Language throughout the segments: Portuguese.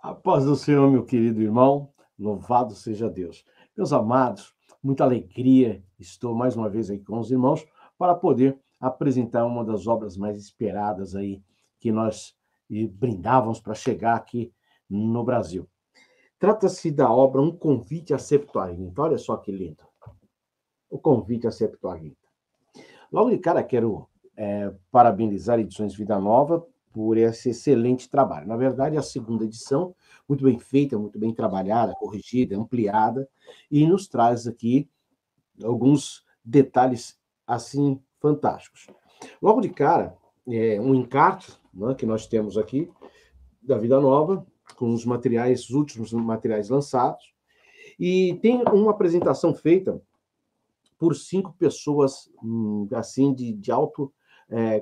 A paz do Senhor, meu querido irmão, louvado seja Deus. Meus amados, muita alegria, estou mais uma vez aqui com os irmãos para poder apresentar uma das obras mais esperadas aí que nós brindávamos para chegar aqui no Brasil. Trata-se da obra Um Convite à Septuaginta. Olha só que lindo. O Convite à Septuaginta. Logo de cara, quero parabenizar a Edições Vida Nova por esse excelente trabalho. Na verdade, a segunda edição, muito bem feita, muito bem trabalhada, corrigida, ampliada, e nos traz aqui alguns detalhes, assim, fantásticos. Logo de cara, um encarte, né, que nós temos aqui, da Vida Nova, com os materiais, os últimos materiais lançados, e tem uma apresentação feita por 5 pessoas, assim, de alto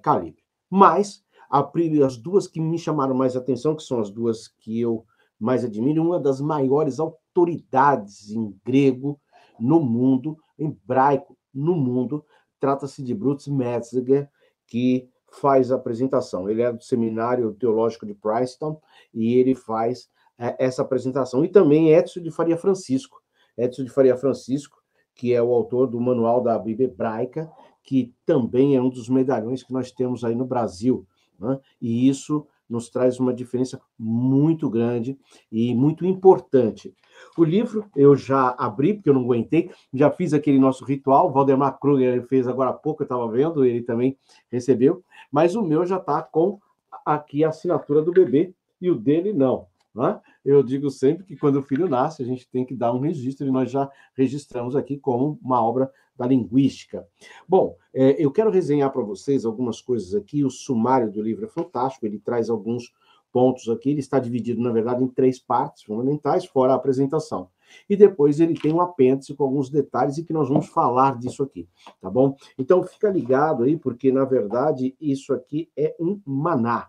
calibre. Mas as duas que me chamaram mais atenção, que são as duas que eu mais admiro, uma das maiores autoridades em grego no mundo, em hebraico no mundo, trata-se de Brutus Metzger, que faz a apresentação. Ele é do Seminário Teológico de Princeton e ele faz essa apresentação. E também Edson de Faria Francisco. Edson de Faria Francisco, que é o autor do Manual da Bíblia Hebraica, que também é um dos medalhões que nós temos aí no Brasil, né? E isso nos traz uma diferença muito grande e muito importante. O livro eu já abri, porque eu não aguentei, já fiz aquele nosso ritual, o Valdemar Kruger ele fez agora há pouco, eu estava vendo, ele também recebeu, mas o meu já está com aqui a assinatura do bebê e o dele não. Né? Eu digo sempre que quando o filho nasce, a gente tem que dar um registro, e nós já registramos aqui como uma obra da linguística. Bom, eu quero resenhar para vocês algumas coisas aqui. O sumário do livro é fantástico, ele traz alguns pontos aqui. Ele está dividido, na verdade, em 3 partes fundamentais, fora a apresentação. E depois ele tem um apêndice com alguns detalhes e que nós vamos falar disso aqui, tá bom? Então, fica ligado aí, porque, na verdade, isso aqui é um maná.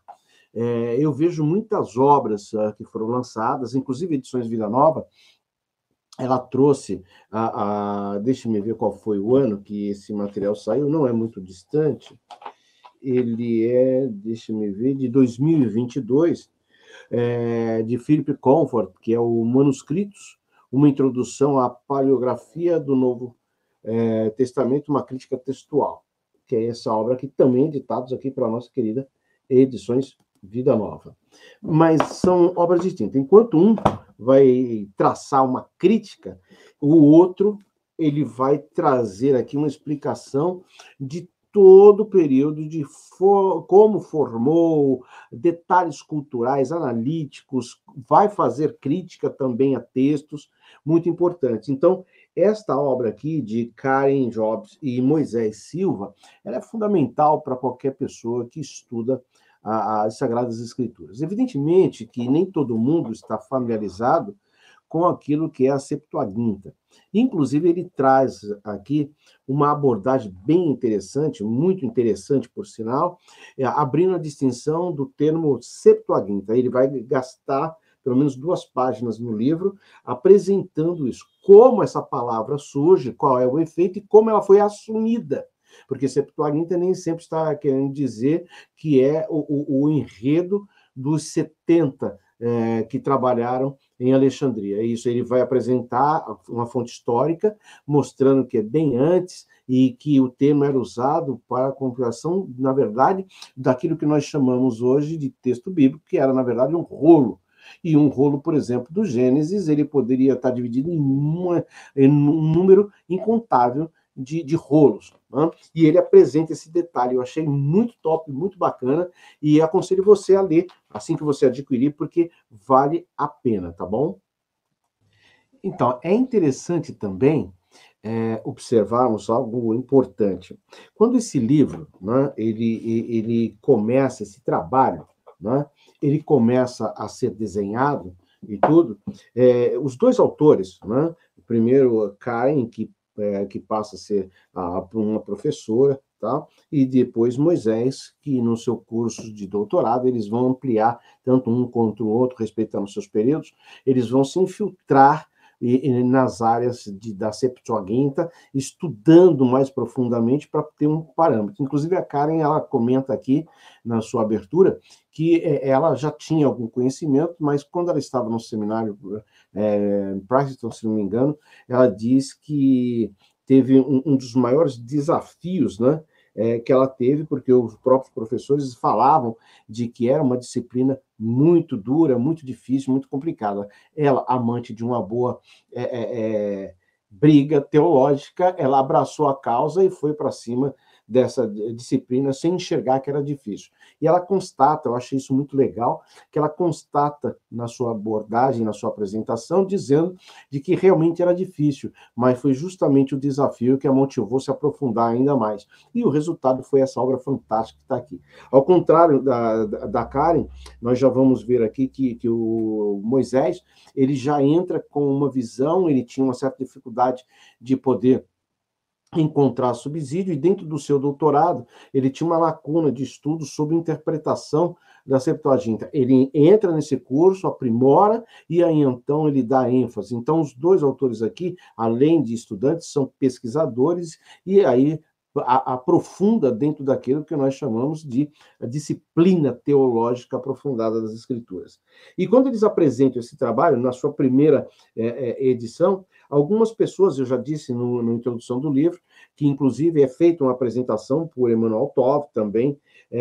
Eu vejo muitas obras que foram lançadas, inclusive Edições Vida Nova, ela trouxe, deixa-me ver qual foi o ano que esse material saiu, não é muito distante, ele deixa-me ver, de 2022, de Philip Comfort, que é o Manuscritos, uma introdução à paleografia do Novo Testamento, uma crítica textual, que é essa obra aqui, também editados aqui pela nossa querida Edições Vida Nova. Mas são obras distintas. Enquanto um vai traçar uma crítica, o outro ele vai trazer aqui uma explicação de todo o período de como formou, detalhes culturais, analíticos, vai fazer crítica também a textos muito importantes. Então, esta obra aqui de Karen Jobs e Moisés Silva, ela é fundamental para qualquer pessoa que estuda as Sagradas Escrituras. Evidentemente que nem todo mundo está familiarizado com aquilo que é a Septuaginta. Inclusive, ele traz aqui uma abordagem bem interessante, muito interessante, por sinal, abrindo a distinção do termo Septuaginta. Ele vai gastar pelo menos 2 páginas no livro, apresentando isso, como essa palavra surge, qual é o efeito e como ela foi assumida. Porque Septuaginta nem sempre está querendo dizer que é o enredo dos 70 que trabalharam em Alexandria. É isso, ele vai apresentar uma fonte histórica, mostrando que é bem antes e que o termo era usado para a compilação, na verdade, daquilo que nós chamamos hoje de texto bíblico, que era, na verdade, um rolo. E um rolo, por exemplo, do Gênesis, ele poderia estar dividido em um número incontável de rolos. Né? E ele apresenta esse detalhe. Eu achei muito top, muito bacana, e aconselho você a ler assim que você adquirir, porque vale a pena, tá bom? Então, é interessante também observarmos algo importante. Quando esse livro, né, ele começa, esse trabalho, né, ele começa a ser desenhado e tudo, os 2 autores, né, primeiro Karen, que passa a ser uma professora, tá? E depois Moisés, que no seu curso de doutorado eles vão ampliar tanto um quanto o outro, respeitando seus períodos, eles vão se infiltrar nas áreas da Septuaginta, estudando mais profundamente para ter um parâmetro. Inclusive, a Karen, ela comenta aqui, na sua abertura, que ela já tinha algum conhecimento, mas quando ela estava no seminário em Princeton, se não me engano, ela diz que teve um dos maiores desafios, né, que ela teve, porque os próprios professores falavam de que era uma disciplina muito dura, muito difícil, muito complicada. Ela, amante de uma boa briga teológica, ela abraçou a causa e foi para cima dessa disciplina sem enxergar que era difícil. E ela constata, eu achei isso muito legal, que ela constata na sua abordagem, na sua apresentação, dizendo de que realmente era difícil, mas foi justamente o desafio que a motivou a se aprofundar ainda mais. E o resultado foi essa obra fantástica que está aqui. Ao contrário da Karen, nós já vamos ver aqui que o Moisés, ele já entra com uma visão, ele tinha uma certa dificuldade de poder encontrar subsídio, e dentro do seu doutorado, ele tinha uma lacuna de estudos sobre interpretação da Septuaginta. Ele entra nesse curso, aprimora, e aí então ele dá ênfase. Então, os dois autores aqui, além de estudantes, são pesquisadores, e aí aprofunda dentro daquilo que nós chamamos de disciplina teológica aprofundada das Escrituras. E quando eles apresentam esse trabalho, na sua primeira edição, algumas pessoas, eu já disse na introdução do livro, que inclusive é feita uma apresentação por Emmanuel Tov, também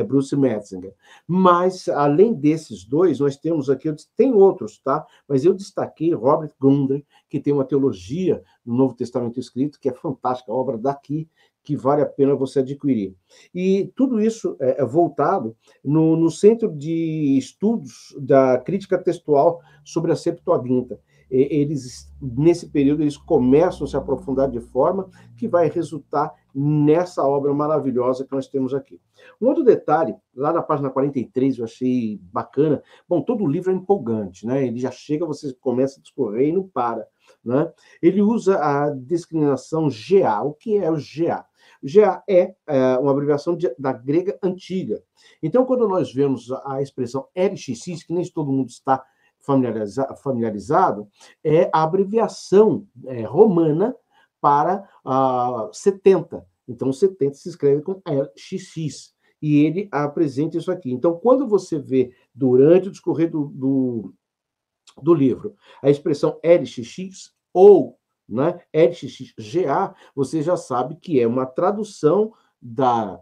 Bruce Metzinger. Mas, além desses dois, nós temos aqui, tem outros, tá? Mas eu destaquei Robert Gundry, que tem uma teologia no Novo Testamento escrito, que é fantástica, a obra daqui, que vale a pena você adquirir. E tudo isso é voltado no Centro de Estudos da Crítica Textual sobre a Septuaginta. Eles, nesse período, eles começam a se aprofundar de forma que vai resultar nessa obra maravilhosa que nós temos aqui. Um outro detalhe, lá na página 43, eu achei bacana. Bom, todo o livro é empolgante, né? Ele já chega, você começa a discorrer e não para, né? Ele usa a discriminação GA. O que é o GA? GA é uma abreviação da grega antiga. Então, quando nós vemos a expressão LXX, que nem todo mundo está familiarizado, é a abreviação romana para 70. Então, 70 se escreve com LXX. E ele apresenta isso aqui. Então, quando você vê, durante o discorrer do livro, a expressão LXX ou, né, LXXGA, você já sabe que é uma tradução da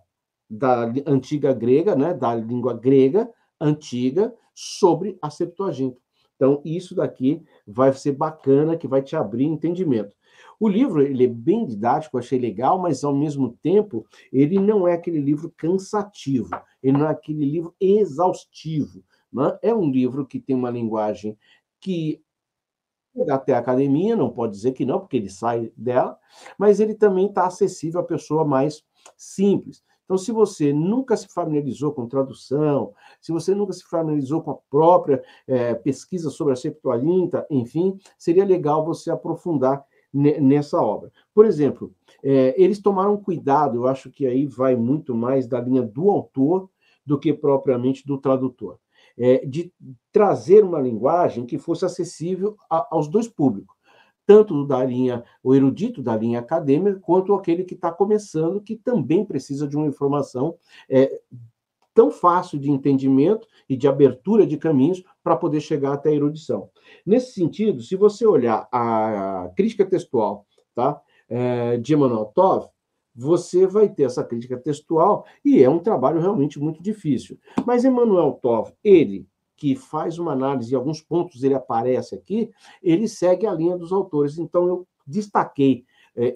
antiga grega, né, da língua grega antiga, sobre a Septuaginta. Então, isso daqui vai ser bacana, que vai te abrir entendimento. O livro, ele é bem didático, achei legal, mas, ao mesmo tempo, ele não é aquele livro cansativo, ele não é aquele livro exaustivo, né? É um livro que tem uma linguagem que até a academia, não pode dizer que não, porque ele sai dela, mas ele também está acessível à pessoa mais simples. Então, se você nunca se familiarizou com tradução, se você nunca se familiarizou com a própria pesquisa sobre a Septuaginta, enfim, seria legal você aprofundar nessa obra. Por exemplo, eles tomaram cuidado, eu acho que aí vai muito mais da linha do autor do que propriamente do tradutor, de trazer uma linguagem que fosse acessível aos dois públicos, tanto o erudito da linha acadêmica, quanto aquele que está começando, que também precisa de uma informação tão fácil de entendimento e de abertura de caminhos para poder chegar até a erudição. Nesse sentido, se você olhar a crítica textual, tá, de Emmanuel Tov, você vai ter essa crítica textual, e é um trabalho realmente muito difícil. Mas Emmanuel Tov, ele que faz uma análise, em alguns pontos ele aparece aqui, ele segue a linha dos autores. Então, eu destaquei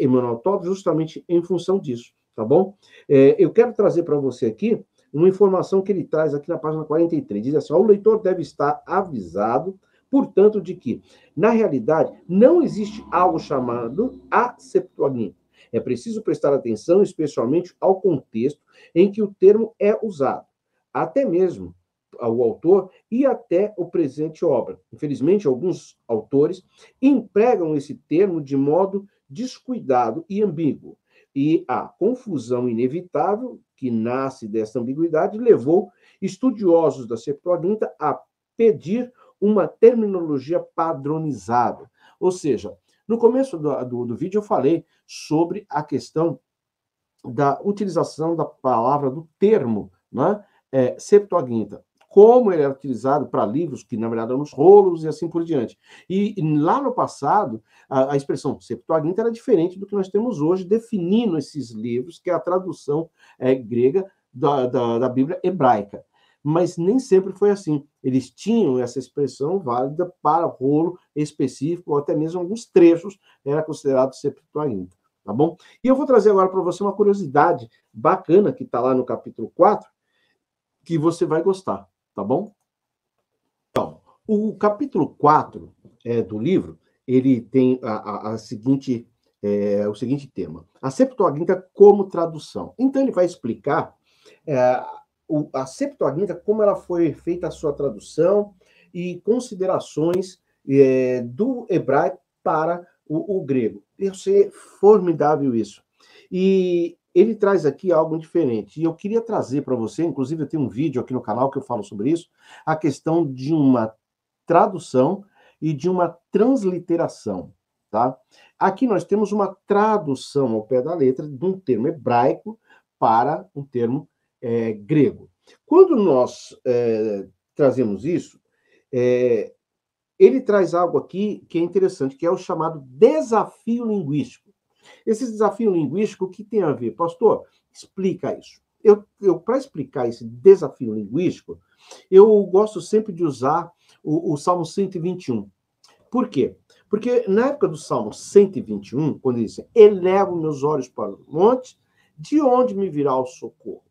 Emmanuel Tov justamente em função disso, tá bom? Eu quero trazer para você aqui uma informação que ele traz aqui na página 43. Diz assim: o leitor deve estar avisado, portanto, de que, na realidade, não existe algo chamado a Septuaginta. É preciso prestar atenção, especialmente ao contexto em que o termo é usado, até mesmo ao autor e até o presente obra. Infelizmente, alguns autores empregam esse termo de modo descuidado e ambíguo, e a confusão inevitável que nasce dessa ambiguidade levou estudiosos da Septuaginta a pedir uma terminologia padronizada. Ou seja, no começo do vídeo eu falei sobre a questão da utilização da palavra, do termo, né? Septuaginta, como ele é utilizado para livros que, na verdade, eram os rolos e assim por diante. E lá no passado, a expressão Septuaginta era diferente do que nós temos hoje, definindo esses livros, que é a tradução grega da Bíblia hebraica. Mas nem sempre foi assim. Eles tinham essa expressão válida para rolo específico, ou até mesmo alguns trechos era considerado Septuaginta. Tá bom? E eu vou trazer agora para você uma curiosidade bacana que está lá no capítulo 4, que você vai gostar, tá bom? Então, o capítulo 4 do livro, ele tem o seguinte tema: a Septuaginta como tradução. Então, ele vai explicar a Septuaginta, como ela foi feita a sua tradução e considerações do hebraico para o grego. Eu sei, formidável isso. E ele traz aqui algo diferente. E eu queria trazer para você, inclusive eu tenho um vídeo aqui no canal que eu falo sobre isso, a questão de uma tradução e de uma transliteração, tá? Aqui nós temos uma tradução ao pé da letra de um termo hebraico para um termo grego. Quando nós trazemos isso, ele traz algo aqui que é interessante, que é o chamado desafio linguístico. Esse desafio linguístico, o que tem a ver? Pastor, explica isso. Para explicar esse desafio linguístico, eu gosto sempre de usar o Salmo 121. Por quê? Porque na época do Salmo 121, quando ele diz, elevo meus olhos para o monte, de onde me virá o socorro?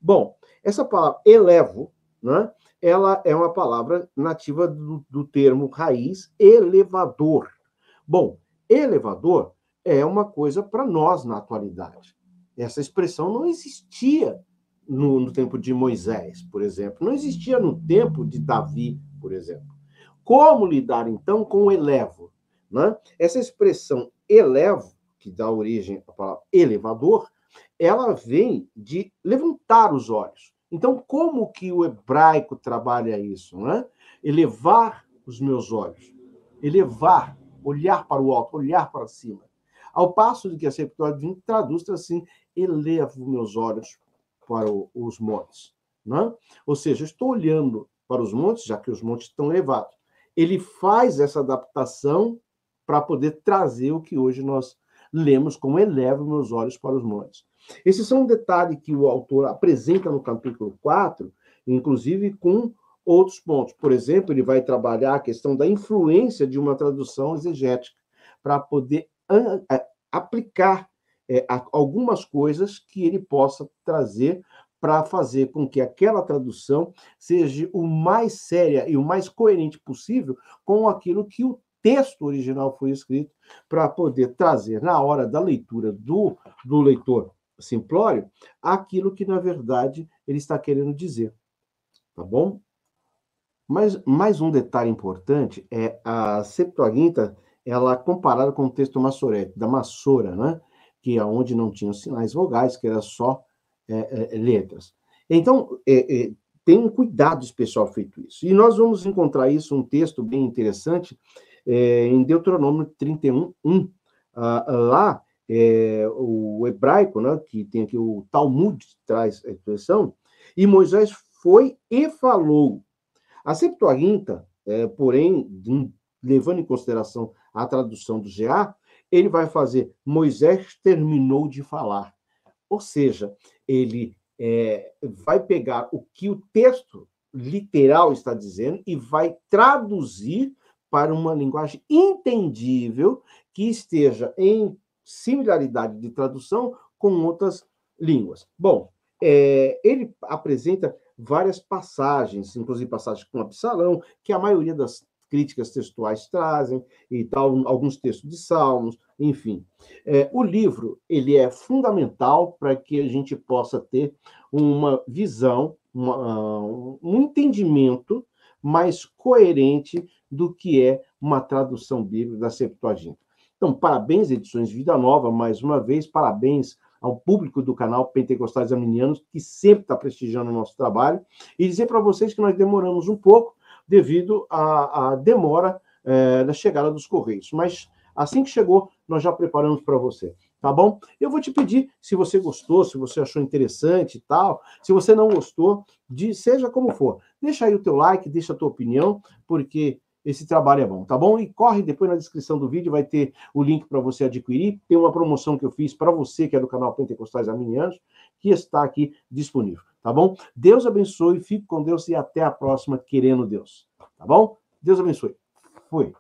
Bom, essa palavra elevo, né, ela é uma palavra nativa do termo raiz elevador. Bom, elevador é uma coisa para nós na atualidade. Essa expressão não existia no tempo de Moisés, por exemplo. Não existia no tempo de Davi, por exemplo. Como lidar, então, com o elevo? Né? Essa expressão elevo, que dá origem à palavra elevador, ela vem de levantar os olhos. Então, como que o hebraico trabalha isso? Né? Elevar os meus olhos. Elevar, olhar para o alto, olhar para cima. Ao passo de que a Septuaginta traduz assim, elevo meus olhos para os montes. Né? Ou seja, eu estou olhando para os montes, já que os montes estão elevados. Ele faz essa adaptação para poder trazer o que hoje nós lemos como elevo meus olhos para os montes. Esses são um detalhe que o autor apresenta no capítulo 4, inclusive com outros pontos. Por exemplo, ele vai trabalhar a questão da influência de uma tradução exegética para poder aplicar algumas coisas que ele possa trazer para fazer com que aquela tradução seja o mais séria e o mais coerente possível com aquilo que o texto original foi escrito, para poder trazer, na hora da leitura do leitor simplório, aquilo que, na verdade, ele está querendo dizer. Tá bom? Mas mais um detalhe importante é a Septuaginta, ela comparada com o texto massorete, da Massora, né? Que é onde não tinham sinais vogais, que era só letras. Então, tem um cuidado especial feito isso. E nós vamos encontrar isso, um texto bem interessante, em Deuteronômio 31:1. Lá, o hebraico, né, que tem aqui o Talmud, traz a expressão, e Moisés foi e falou. A Septuaginta, porém, levando em consideração a tradução do GA, ele vai fazer Moisés terminou de falar. Ou seja, ele vai pegar o que o texto literal está dizendo e vai traduzir para uma linguagem entendível que esteja em similaridade de tradução com outras línguas. Bom, ele apresenta várias passagens, inclusive passagens com Absalão, que a maioria das críticas textuais trazem, e tal, alguns textos de Salmos, enfim. O livro ele é fundamental para que a gente possa ter uma visão, um entendimento mais coerente do que é uma tradução bíblica da Septuaginta. Então, parabéns, Edições Vida Nova, mais uma vez, parabéns ao público do canal Pentecostais Arminianos, que sempre está prestigiando o nosso trabalho, e dizer para vocês que nós demoramos um pouco devido à demora da chegada dos Correios. Mas assim que chegou, nós já preparamos para você, tá bom? Eu vou te pedir, se você gostou, se você achou interessante e tal, se você não gostou, seja como for, deixa aí o teu like, deixa a tua opinião, porque esse trabalho é bom, tá bom? E corre depois na descrição do vídeo, vai ter o link para você adquirir. Tem uma promoção que eu fiz para você, que é do canal Pentecostais Arminianos, que está aqui disponível, tá bom? Deus abençoe, fique com Deus e até a próxima, querendo Deus, tá bom? Deus abençoe. Fui.